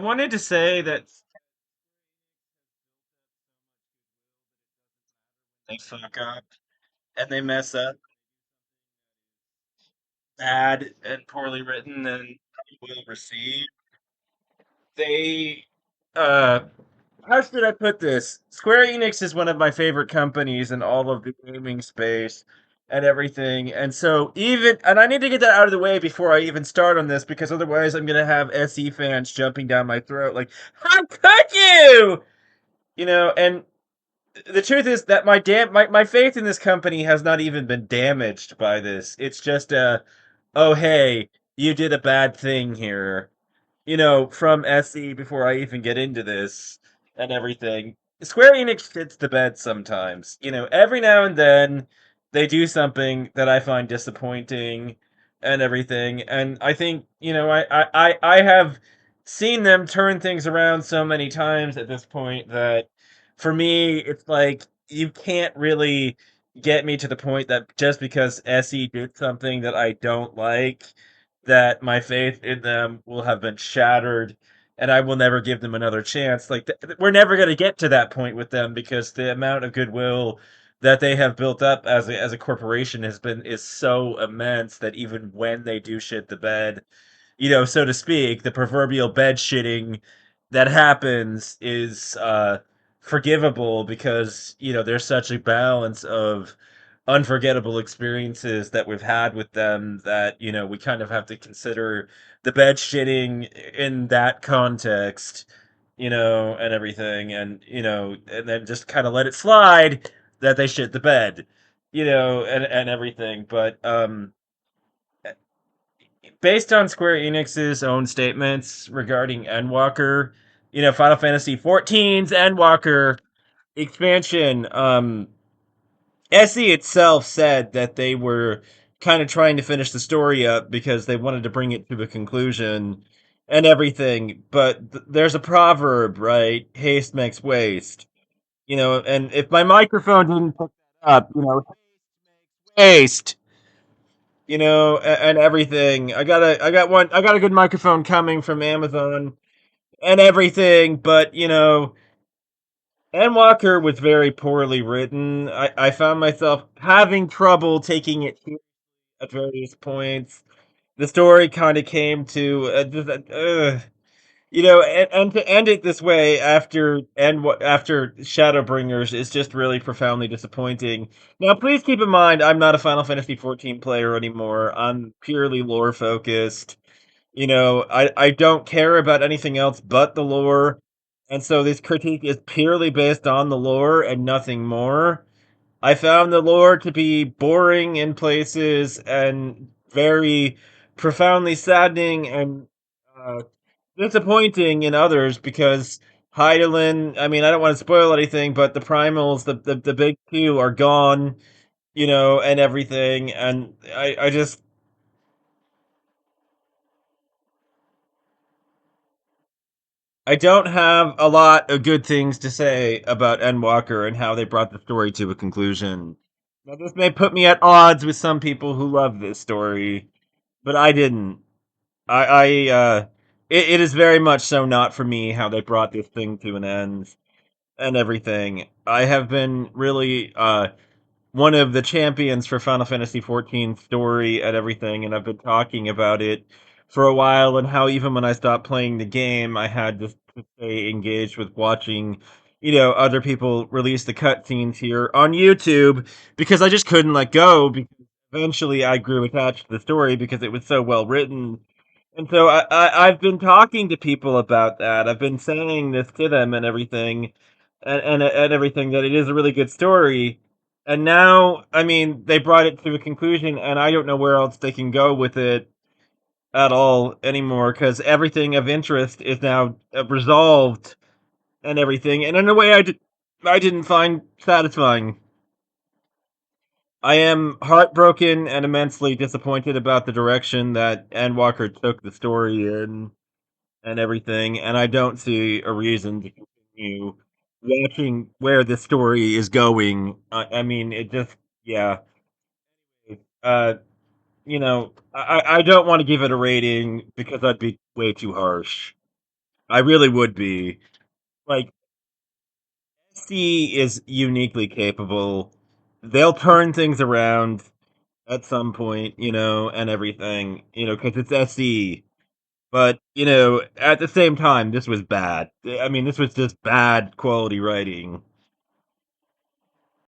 I wanted to say that they fuck up and they mess up bad and poorly written and well received. They, uh, how should I put this? Square Enix is one of my favorite companies in all of the gaming space and everything. And so and I need to get that out of the way before I even start on this because otherwise I'm gonna have SE fans jumping down my throat like, how could you? And the truth is that my faith in this company has not even been damaged by this. It's just oh hey, you did a bad thing here. From SE before I even get into this and everything. Square Enix fits the bed sometimes. Every now and then they do something that I find disappointing and everything. And I think, I have seen them turn things around so many times at this point that for me, it's like you can't really get me to the point that just because SE did something that I don't like, that my faith in them will have been shattered and I will never give them another chance. Like we're never going to get to that point with them because the amount of goodwill that they have built up as a corporation is so immense that even when they do shit the bed, so to speak, the proverbial bed shitting that happens is forgivable because there's such a balance of unforgettable experiences that we've had with them that we kind of have to consider the bed shitting in that context, and everything, and then just kind of let it slide that they shit the bed, and everything. But based on Square Enix's own statements regarding Endwalker, Final Fantasy XIV's Endwalker expansion, SE itself said that they were kind of trying to finish the story up because they wanted to bring it to a conclusion and everything. But there's a proverb, right? Haste makes waste. And if my microphone didn't pick that up, waste, and everything. I got a good microphone coming from Amazon and everything, but Endwalker was very poorly written. I found myself having trouble taking it at various points. The story kind of came to and to end it this way after Shadowbringers is just really profoundly disappointing. Now, please keep in mind, I'm not a Final Fantasy 14 player anymore. I'm purely lore focused. I don't care about anything else but the lore, and so this critique is purely based on the lore and nothing more. I found the lore to be boring in places and very profoundly saddening and uh, disappointing in others because Hydaelyn, I mean, I don't want to spoil anything, but the primals, the big two are gone, and everything. And I don't have a lot of good things to say about Endwalker and how they brought the story to a conclusion. Now, this may put me at odds with some people who love this story, but I didn't. It is very much so not for me how they brought this thing to an end and everything. I have been really one of the champions for Final Fantasy XIV story and everything, and I've been talking about it for a while, and how even when I stopped playing the game, I had to stay engaged with watching, other people release the cutscenes here on YouTube because I just couldn't let go. Because eventually, I grew attached to the story because it was so well written. And so I've been talking to people about that. I've been saying this to them and everything, and everything, that it is a really good story. And now, I mean, they brought it to a conclusion, and I don't know where else they can go with it at all anymore because everything of interest is now resolved and everything, and in a way I didn't find satisfying. I am heartbroken and immensely disappointed about the direction that Endwalker took the story in and everything, and I don't see a reason to continue watching where the story is going. I mean, it just, yeah. Uh, I don't want to give it a rating because I'd be way too harsh. I really would be. Like, SC is uniquely capable. They'll turn things around at some point, and everything, because it's SC. But, at the same time, this was bad. I mean, this was just bad quality writing.